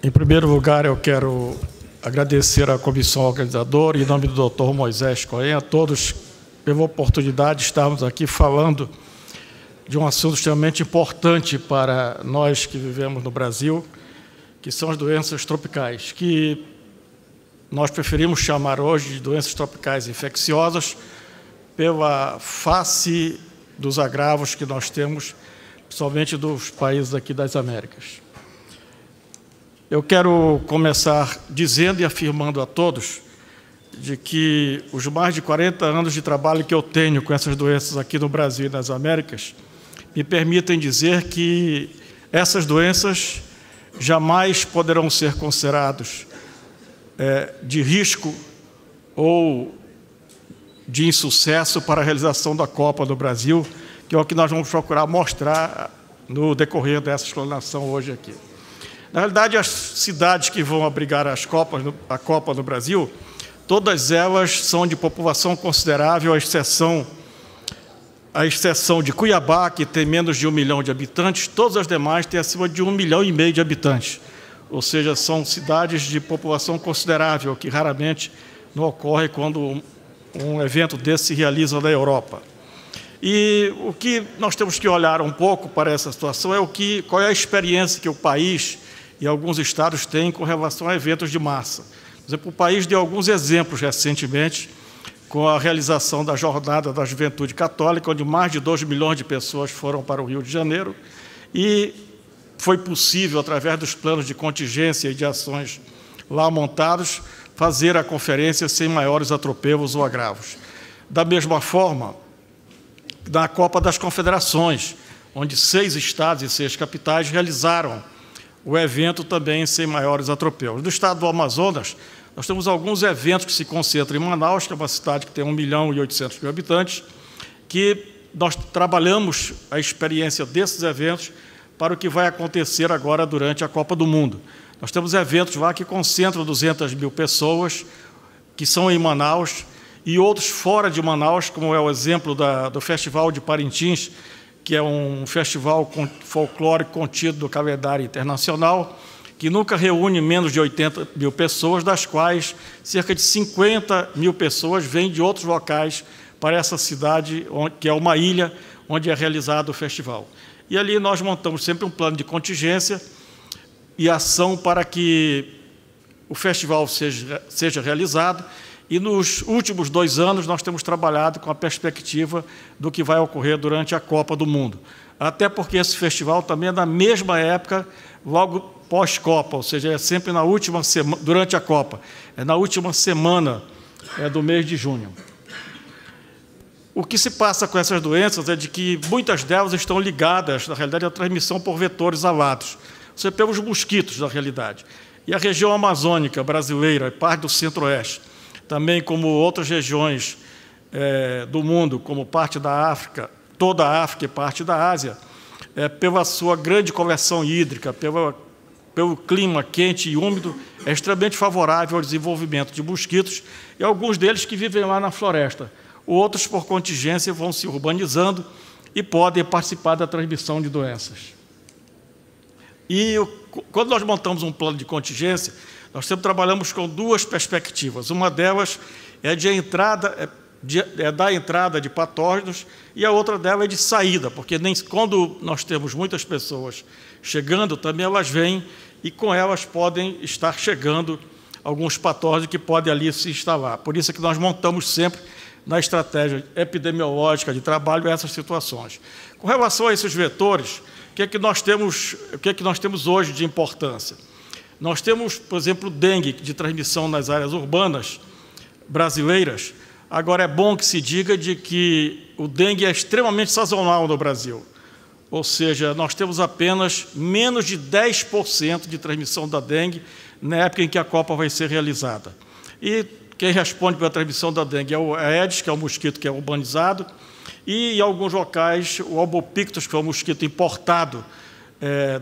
Em primeiro lugar, eu quero agradecer à comissão organizadora, em nome do Dr. Moisés Cohen, a todos pela oportunidade de estarmos aqui falando de um assunto extremamente importante para nós que vivemos no Brasil, que são as doenças tropicais, que nós preferimos chamar hoje de doenças tropicais infecciosas pela face dos agravos que nós temos, principalmente dos países aqui das Américas. Eu quero começar dizendo e afirmando a todos de que os mais de 40 anos de trabalho que eu tenho com essas doenças aqui no Brasil e nas Américas me permitem dizer que essas doenças jamais poderão ser considerados de risco ou de insucesso para a realização da Copa do Brasil, que é o que nós vamos procurar mostrar no decorrer dessa explanação hoje aqui. Na realidade, as cidades que vão abrigar a Copa no Brasil, todas elas são de população considerável, à exceção de Cuiabá, que tem menos de 1 milhão de habitantes, todas as demais têm acima de 1,5 milhão de habitantes. Ou seja, são cidades de população considerável, que raramente não ocorre quando um evento desse se realiza na Europa. E o que nós temos que olhar um pouco para essa situação é qual é a experiência que o país e alguns estados têm com relação a eventos de massa. Por exemplo, o país deu alguns exemplos recentemente com a realização da Jornada da Juventude Católica, onde mais de 2 milhões de pessoas foram para o Rio de Janeiro, e foi possível, através dos planos de contingência e de ações lá montados, fazer a conferência sem maiores atropelos ou agravos. Da mesma forma, na Copa das Confederações, onde 6 estados e 6 capitais realizaram o evento também sem maiores atropelos. No estado do Amazonas, nós temos alguns eventos que se concentram em Manaus, que é uma cidade que tem 1,8 milhão de habitantes, que nós trabalhamos a experiência desses eventos para o que vai acontecer agora durante a Copa do Mundo. Nós temos eventos lá que concentram 200 mil pessoas, que são em Manaus, e outros fora de Manaus, como é o exemplo do Festival de Parintins, que é um festival folclórico contido do calendário internacional, que nunca reúne menos de 80 mil pessoas, das quais cerca de 50 mil pessoas vêm de outros locais para essa cidade, que é uma ilha, onde é realizado o festival. E ali nós montamos sempre um plano de contingência e ação para que o festival seja realizado. E nos últimos 2 anos nós temos trabalhado com a perspectiva do que vai ocorrer durante a Copa do Mundo. Até porque esse festival também é na mesma época, logo pós-Copa, ou seja, é sempre na última semana, durante a Copa, é na última semana do mês de junho. O que se passa com essas doenças é de que muitas delas estão ligadas, na realidade, à transmissão por vetores alados, ou seja, pelos mosquitos, na realidade. E a região amazônica brasileira, parte do centro-oeste, também como outras regiões do mundo, como parte da África, toda a África e parte da Ásia, pela sua grande coleção hídrica, pelo clima quente e úmido, é extremamente favorável ao desenvolvimento de mosquitos, e alguns deles que vivem lá na floresta. Outros, por contingência, vão se urbanizando e podem participar da transmissão de doenças. E quando nós montamos um plano de contingência, nós sempre trabalhamos com 2 perspectivas. Uma delas é da entrada de patógenos e a outra dela é de saída, porque quando nós temos muitas pessoas chegando, também elas vêm e com elas podem estar chegando alguns patógenos que podem ali se instalar. Por isso é que nós montamos sempre na estratégia epidemiológica de trabalho essas situações. Com relação a esses vetores, o que é que nós temos hoje de importância? Nós temos, por exemplo, o dengue de transmissão nas áreas urbanas brasileiras. Agora, é bom que se diga de que o dengue é extremamente sazonal no Brasil. Ou seja, nós temos apenas menos de 10% de transmissão da dengue na época em que a Copa vai ser realizada. E quem responde pela transmissão da dengue é o Aedes, que é o mosquito que é urbanizado, e em alguns locais o Albopictus, que é um mosquito importado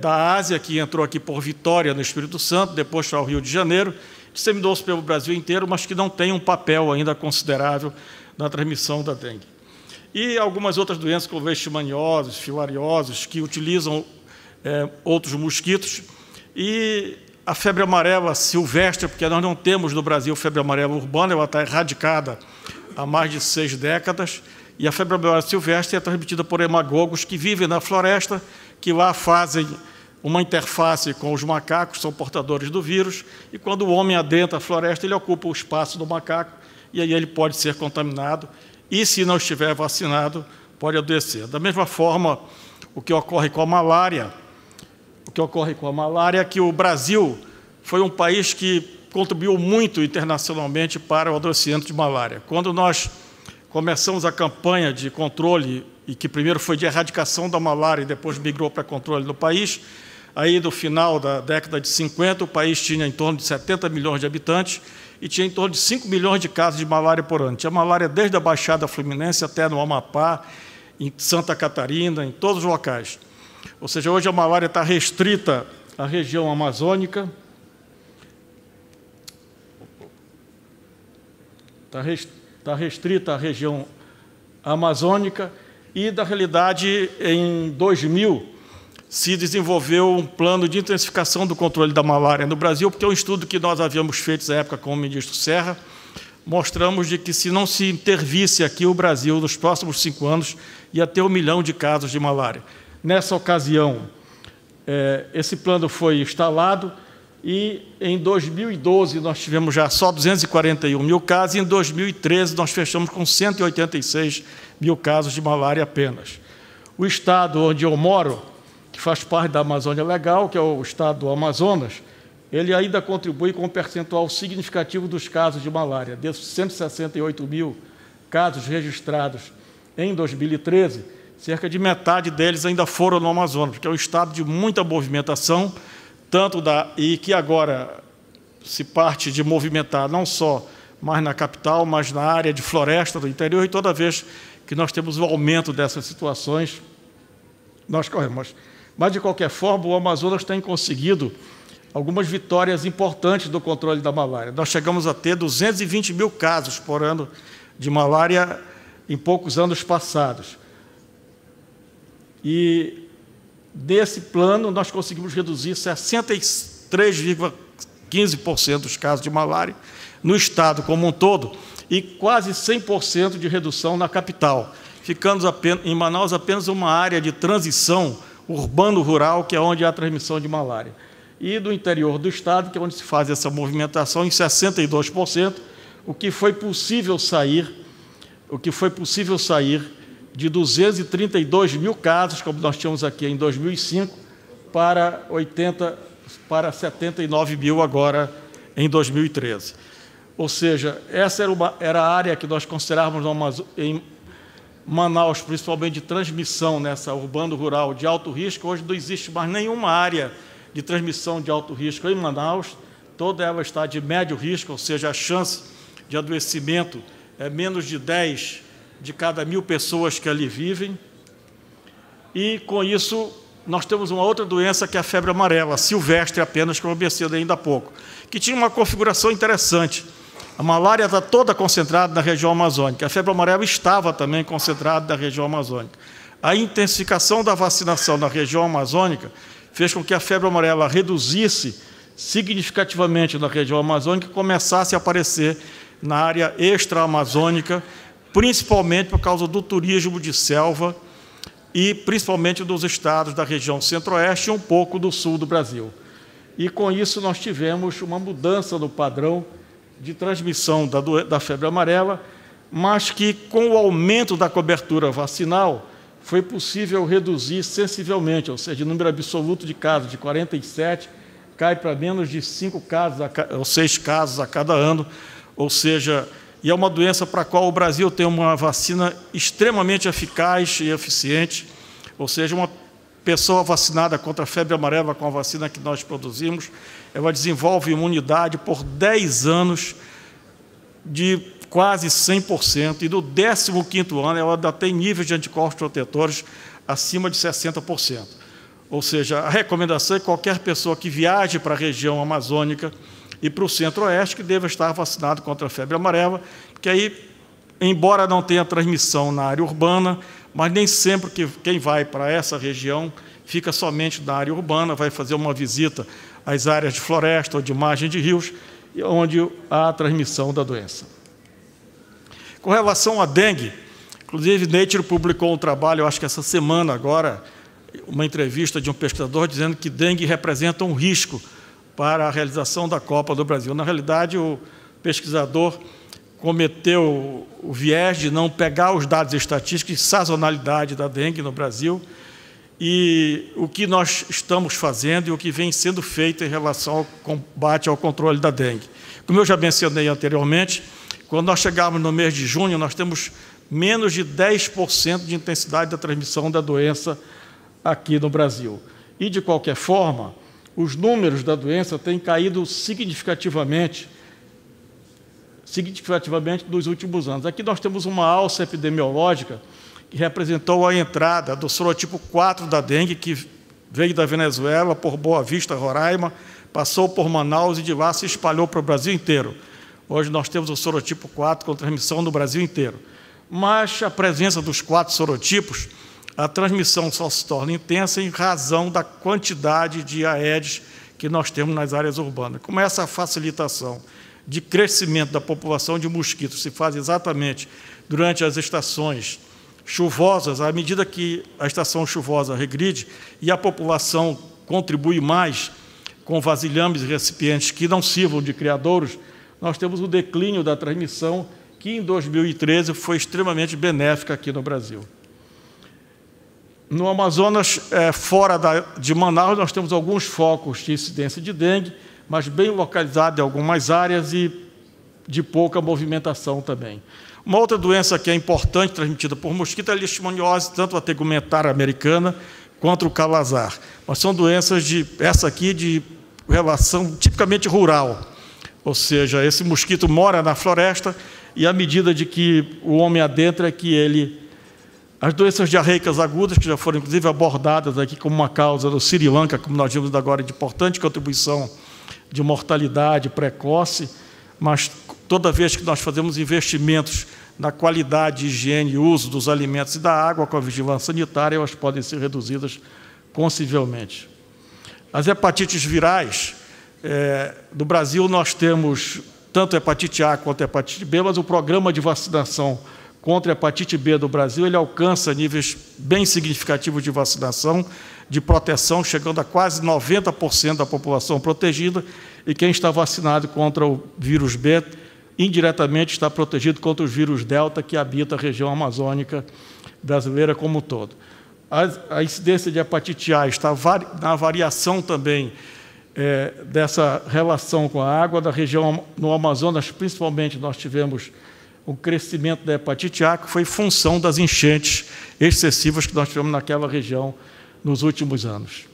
da Ásia, que entrou aqui por Vitória, no Espírito Santo, depois foi ao Rio de Janeiro, disseminou-se pelo Brasil inteiro, mas que não tem um papel ainda considerável na transmissão da dengue. E algumas outras doenças, como leishmanioses, filarioses, que utilizam outros mosquitos, e a febre amarela silvestre, porque nós não temos no Brasil febre amarela urbana, ela está erradicada há mais de 6 décadas, e a febre amarela silvestre é transmitida por hemagogos que vivem na floresta, que lá fazem uma interface com os macacos, são portadores do vírus, e quando o homem adentra a floresta, ele ocupa o espaço do macaco, e aí ele pode ser contaminado, e se não estiver vacinado, pode adoecer. Da mesma forma, o que ocorre com a malária, é que o Brasil foi um país que contribuiu muito internacionalmente para o adoecimento de malária. Quando nós começamos a campanha de controle, e que primeiro foi de erradicação da malária e depois migrou para controle no país, aí no final da década de 50, o país tinha em torno de 70 milhões de habitantes e tinha em torno de 5 milhões de casos de malária por ano. Tinha malária desde a Baixada Fluminense até no Amapá, em Santa Catarina, em todos os locais. Ou seja, hoje a malária está restrita à região amazônica, está restrita à região amazônica e, na realidade, em 2000, se desenvolveu um plano de intensificação do controle da malária no Brasil, porque é um estudo que nós havíamos feito na época com o ministro Serra, mostramos de que, se não se intervisse aqui, o Brasil, nos próximos 5 anos, ia ter 1 milhão de casos de malária. Nessa ocasião, esse plano foi instalado e, em 2012, nós tivemos já só 241 mil casos e, em 2013, nós fechamos com 186 mil casos de malária apenas. O estado onde eu moro, que faz parte da Amazônia Legal, que é o estado do Amazonas, ele ainda contribui com um percentual significativo dos casos de malária. Desses 168 mil casos registrados em 2013, cerca de metade deles ainda foram no Amazonas, porque é um estado de muita movimentação, e que agora se parte de movimentar não só mais na capital, mas na área de floresta do interior, e toda vez que nós temos o aumento dessas situações, nós corremos. Mas, de qualquer forma, o Amazonas tem conseguido algumas vitórias importantes do controle da malária. Nós chegamos a ter 220 mil casos por ano de malária em poucos anos passados. E, desse plano, nós conseguimos reduzir 63,15% dos casos de malária no estado como um todo e quase 100% de redução na capital, ficando em Manaus apenas uma área de transição urbano-rural, que é onde há a transmissão de malária. E do interior do estado, que é onde se faz essa movimentação, em 62%, o que foi possível sair de 232 mil casos, como nós tínhamos aqui em 2005, para 79 mil agora em 2013. Ou seja, essa era a área que nós considerávamos em Manaus, principalmente de transmissão nessa urbano-rural de alto risco. Hoje não existe mais nenhuma área de transmissão de alto risco em Manaus, toda ela está de médio risco, ou seja, a chance de adoecimento é menos de 10 de cada 1.000 pessoas que ali vivem. E, com isso, nós temos uma outra doença, que é a febre amarela, silvestre apenas, como eu mencionei ainda há pouco, que tinha uma configuração interessante. A malária está toda concentrada na região amazônica, a febre amarela estava também concentrada na região amazônica. A intensificação da vacinação na região amazônica fez com que a febre amarela reduzisse significativamente na região amazônica e começasse a aparecer na área extra-amazônica, principalmente por causa do turismo de selva e principalmente dos estados da região centro-oeste e um pouco do sul do Brasil. E, com isso, nós tivemos uma mudança no padrão de transmissão da febre amarela, mas que, com o aumento da cobertura vacinal, foi possível reduzir sensivelmente, ou seja, o número absoluto de casos de 47 cai para menos de 5 casos ou 6 casos a cada ano, ou seja, e é uma doença para a qual o Brasil tem uma vacina extremamente eficaz e eficiente, ou seja, uma pessoa vacinada contra a febre amarela com a vacina que nós produzimos, ela desenvolve imunidade por 10 anos de quase 100%, e no 15º ano ela ainda tem níveis de anticorpos protetores acima de 60%. Ou seja, a recomendação é que qualquer pessoa que viaje para a região amazônica e para o centro-oeste que deva estar vacinado contra a febre amarela, porque aí, embora não tenha transmissão na área urbana, mas nem sempre que quem vai para essa região fica somente na área urbana, vai fazer uma visita as áreas de floresta ou de margem de rios, onde há a transmissão da doença. Com relação à dengue, inclusive Nature publicou um trabalho, eu acho que essa semana agora, uma entrevista de um pesquisador dizendo que dengue representa um risco para a realização da Copa do Brasil. Na realidade, o pesquisador cometeu o viés de não pegar os dados estatísticos de sazonalidade da dengue no Brasil e o que nós estamos fazendo e o que vem sendo feito em relação ao combate ao controle da dengue. Como eu já mencionei anteriormente, quando nós chegarmos no mês de junho, nós temos menos de 10% de intensidade da transmissão da doença aqui no Brasil. E, de qualquer forma, os números da doença têm caído significativamente nos últimos anos. Aqui nós temos uma alça epidemiológica que representou a entrada do sorotipo 4 da dengue, que veio da Venezuela, por Boa Vista, Roraima, passou por Manaus e de lá se espalhou para o Brasil inteiro. Hoje nós temos o sorotipo 4 com transmissão no Brasil inteiro. Mas a presença dos 4 sorotipos, a transmissão só se torna intensa em razão da quantidade de Aedes que nós temos nas áreas urbanas. Como essa facilitação de crescimento da população de mosquitos se faz exatamente durante as estações chuvosas, à medida que a estação chuvosa regride e a população contribui mais com vasilhames e recipientes que não sirvam de criadouros, nós temos o declínio da transmissão, que em 2013 foi extremamente benéfica aqui no Brasil. No Amazonas, fora de Manaus, nós temos alguns focos de incidência de dengue, mas bem localizado em algumas áreas e de pouca movimentação também. Uma outra doença que é importante, transmitida por mosquito, é a leishmaniose, tanto a tegumentária americana quanto o calazar. Mas são doenças essa aqui de relação tipicamente rural, ou seja, esse mosquito mora na floresta e, à medida de que o homem adentra, é que ele... As doenças diarreicas agudas, que já foram, inclusive, abordadas aqui como uma causa do Sri Lanka, como nós vimos agora, de importante contribuição de mortalidade precoce, mas toda vez que nós fazemos investimentos na qualidade, higiene e uso dos alimentos e da água com a vigilância sanitária, elas podem ser reduzidas consideravelmente. As hepatites virais, no Brasil nós temos tanto a hepatite A quanto a hepatite B, mas o programa de vacinação contra a hepatite B do Brasil, ele alcança níveis bem significativos de vacinação, de proteção, chegando a quase 90% da população protegida, e quem está vacinado contra o vírus B, indiretamente está protegido contra o vírus Delta, que habita a região amazônica brasileira como um todo. A incidência de hepatite A está na variação também dessa relação com a água da região no Amazonas, principalmente nós tivemos o crescimento da hepatite A, que foi função das enchentes excessivas que nós tivemos naquela região nos últimos anos.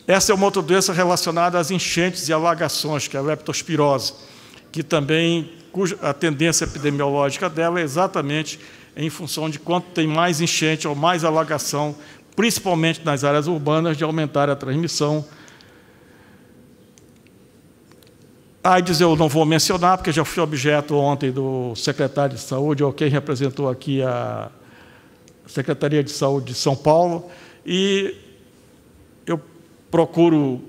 Essa é uma outra doença relacionada às enchentes e alagações, que é a leptospirose, que também, a tendência epidemiológica dela é exatamente em função de quanto tem mais enchente ou mais alagação, principalmente nas áreas urbanas, de aumentar a transmissão. AIDS eu não vou mencionar, porque já fui objeto ontem do secretário de Saúde, ou quem representou aqui a Secretaria de Saúde de São Paulo, e eu procuro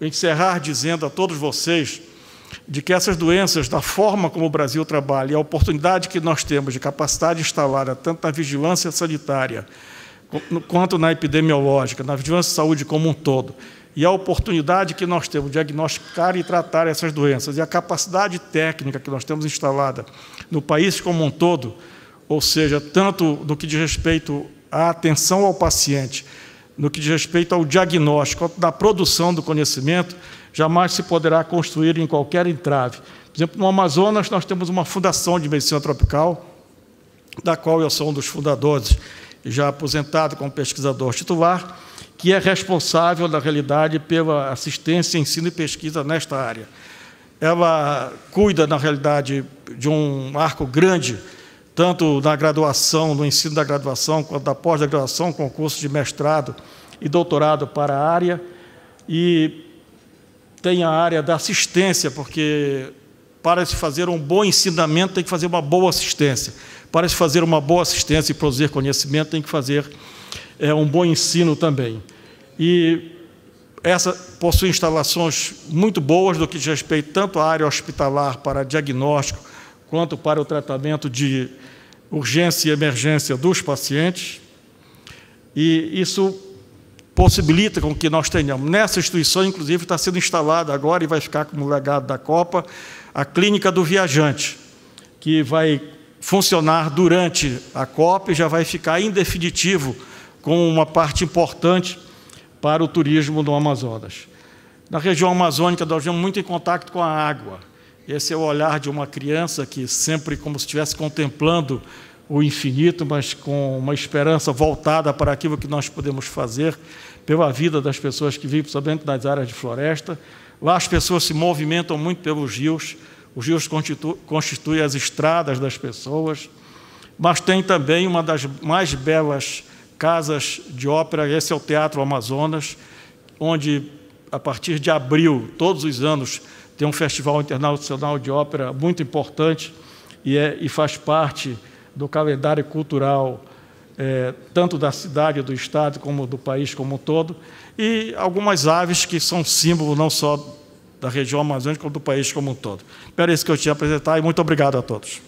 encerrar dizendo a todos vocês de que essas doenças, da forma como o Brasil trabalha, e a oportunidade que nós temos de capacidade instalada, tanto na vigilância sanitária, quanto na epidemiológica, na vigilância de saúde como um todo, e a oportunidade que nós temos de diagnosticar e tratar essas doenças, e a capacidade técnica que nós temos instalada no país como um todo, ou seja, tanto no que diz respeito à atenção ao paciente, no que diz respeito ao diagnóstico, quanto na produção do conhecimento, jamais se poderá construir em qualquer entrave. Por exemplo, no Amazonas, nós temos uma fundação de medicina tropical, da qual eu sou um dos fundadores, já aposentado como pesquisador titular, que é responsável, na realidade, pela assistência, ensino e pesquisa nesta área. Ela cuida, na realidade, de um arco grande, tanto na graduação, no ensino da graduação, quanto da pós-graduação, com curso de mestrado e doutorado para a área, e tem a área da assistência, porque para se fazer um bom ensinamento tem que fazer uma boa assistência. Para se fazer uma boa assistência e produzir conhecimento tem que fazer um bom ensino também. E essa possui instalações muito boas do que diz respeito tanto à área hospitalar para diagnóstico, quanto para o tratamento de urgência e emergência dos pacientes. E isso possibilita com que nós tenhamos, nessa instituição, inclusive, está sendo instalada agora e vai ficar como legado da Copa, a Clínica do Viajante, que vai funcionar durante a Copa e já vai ficar em definitivo com uma parte importante para o turismo do Amazonas. Na região amazônica, nós vemos muito em contato com a água. Esse é o olhar de uma criança que sempre como se estivesse contemplando o infinito, mas com uma esperança voltada para aquilo que nós podemos fazer pela vida das pessoas que vivem, principalmente nas áreas de floresta. Lá as pessoas se movimentam muito pelos rios, os rios constituem as estradas das pessoas, mas tem também uma das mais belas casas de ópera, esse é o Teatro Amazonas, onde, a partir de abril, todos os anos, tem um festival internacional de ópera muito importante e faz parte do calendário cultural, tanto da cidade, do estado, como do país como um todo, e algumas aves que são símbolo não só da região amazônica, como do país como um todo. Era isso que eu tinha a apresentar, e muito obrigado a todos.